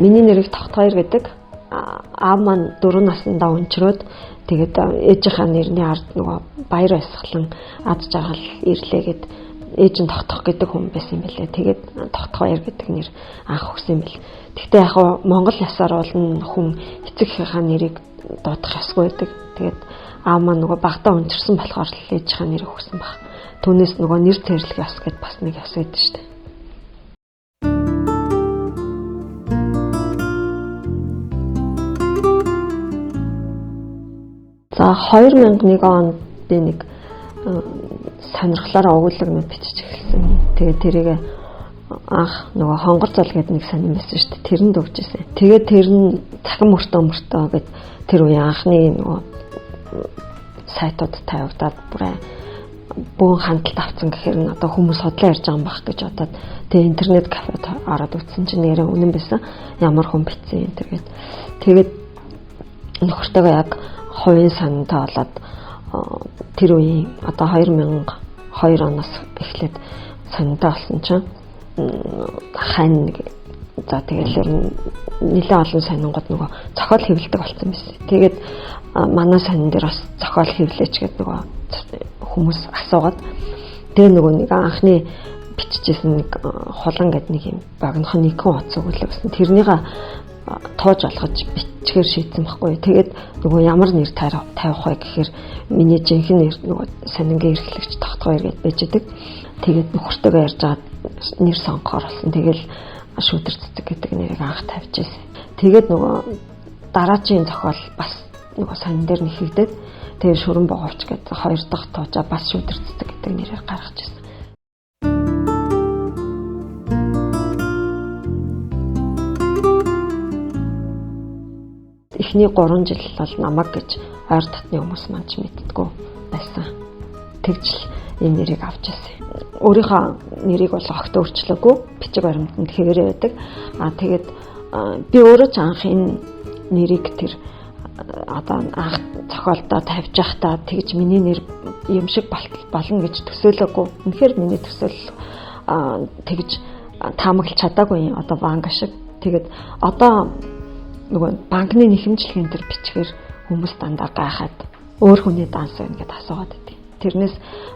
миний нэрийг Тогтгоёр гэдэг. Аав маань 4 наснда өнчрөөд тэгээд ээжийнхаа нэрний ард нөгөө баяр баясгалан ад жаргал ирлээгээд ээж нь Тогтох гэдэг хүн байсан юм билээ. Тэгээд Тогтгоёр гэдэг нэр анх өгсөн юм бил. Гэхдээ яг Монгол ясаар бол хүн эцэг эхийнхаа нэрийг дуудах ёсгүй байдаг. Тэгээд аав маань нөгөө багтаа өнчирсэн болохоор л ээжийнхаа нэрийг өгсөн баг. Түүнээс нөгөө нэр тэрлэх ёс гэд бас нэг ёс байдаг шүү дээ. За 2001 онд би нэг сонирхлоор өгүүлэг бичиж эхэлсэн. Тэгээд тэрийг анх нөгөө хонгор зол гэдэг нэг сонирм байсан шүү дээ. Тэрэнд өгчээсэн. Тэгээд тэр нь цахим мөртөө гэд тэр үеийн анхны нөгөө сайтууд тавигдаад бүгэн хандлт авсан гэхээр нь одоо хүмүүс судлаа ярьж байгаа юм байх гэж бодоод тэгээд интернет кафед ороод үзсэн чинь нэрээ үнэн байсан. Ямар хүн бичсэн энэ тэргээд тэгээд нөхөртөөгөө яг хувийн санаатай болоод тэр үеийн одоо 2002 оноос эхлээд санаатай болсон чинь хань за тэгэл нэлээд олон сонингод нөгөө зохиол хэвлэлдэг болсон байсан. Тэгээд манай сонин дээр бас зохиол хэвлээч гэдэг нөгөө хүмүүс асуугаад тэгээ нөгөө нэг анхны биччихсэн нэг хулан гэдэг нэг юм багнах нэг хүн утас өгүүлээ гэсэн. Тэрнийга тууж олгож бичгээр шийдсэн байхгүй. Тэгээд нөгөө ямар нэр тавих вэ гэхээр миний жинхэнэ нэр нөгөө сонингийн эрхлэгч Тогтгоёр гэдээ байждаг. Тэгээд нөхөртөөгөө ярьж байгаа нэр сонгохоор болсон. Тэгэл шүүдэр цэцэг гэдэг нэрийг анх тавьж ирсэн. Тэгээд нөгөө дараагийн зохиол бас нөгөө сонин дээр нэхэгдээд тэгээд шүрэн боговч гэдэг 2 дахь туужаа бас шүүдэр цэцэг гэдэг нэрээр гаргаж ирсэн. Эхний 3 жил бол намайг гэж ойр татны хүмүүс маань мэддэггүй байсан. Тэгжл энэ нэрийг авч ирсэн. Өөрийнхөө нэрийг бол огт өөрчлөөгүй бичиг баримтанд хэвээрээ байдаг. Тэгээд би өөрөө ч анх энэ нэрийг тэр одоо анх зохиолдоо тавьж байхдаа тэгж миний нэр юм шиг болно гэж төсөөлөөгүй. Үнэхээр миний төсөөлөл тэгж таамаглаж чадаагүй одоо банк шиг. Тэгээд одоо нөгөө банкны нэхэмжлэгийн төр бичгээр хүмүүс дандаа гайхаад өөр хүний данс байна гэдээ асуугаад байдیں۔ Тэрнээс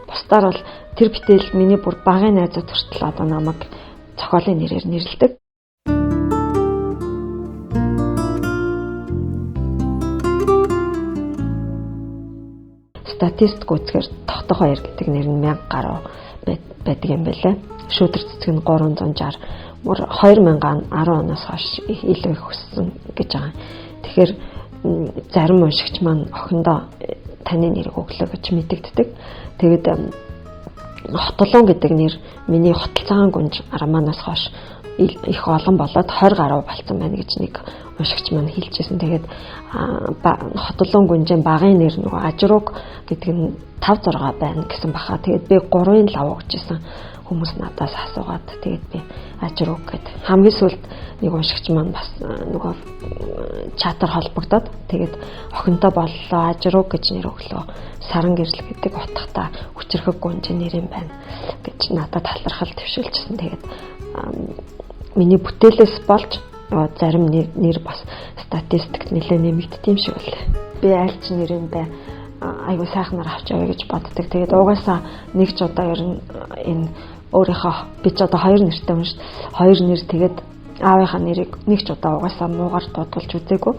бусдаар бол тэр битэл миний бүр багын найзууд хүртэл одоо намайг зохиолын нэрээр нэрлэдэг. Статистик үзэхээр Тогтгоёр гэдэг нэр нь 1000 гаруй байдаг юм байлаа. Шүүдэр цэцэг нь 360 2010 оноос хойш илүү их өссөн гэж байгаа. Тэгэхээр зарим уншигч маань охиндоо таны нэрийг өглөө гэж мэдэгддэг. Тэгээд Хотолон гэдэг нэр миний хотолцоогоо гүнж араманаас хойш их олон болоод 20 гаруй болсон байна гэж нэг уншигч маань хэлжсэн. Тэгээд Хотолон гүнжийн багын нэр нөгөө Ажруг гэдэг нь 5-6 байна гэсэн баха. Тэгээд би 3-ын лав өгчээсэн. Хүмүүс надаас асуугаад тэгээд би Ажруг гэд хамгийн сүүлд нэг уншигч маань бас нөгөө чатаар холбогдоод тэгээд охинтой боллоо Ажруг гэж нэр өглөө. Саран гэрэл гэдэг утгатай хүчрхэг гүнж нэр юм байна гэж надад талархал твшүүлчихсэн. Тэгээд миний бүтээлээс болж зарим нэр бас статистикт нэлээд нэмэгддэг юм шиг байлаа. Би аль ч нэрэндээ айгуу сайхнаар авч явъя гэж боддог. Тэгээд угаасаа нэг ч удаа ер нь энэ өөрийнхөө би ч одоо 2 нэртэй юм шүү дээ. 2 нэр тэгээд аавынхаа нэрийг нэг ч удаа угаасаа муугар дуудуулж үзээгүй.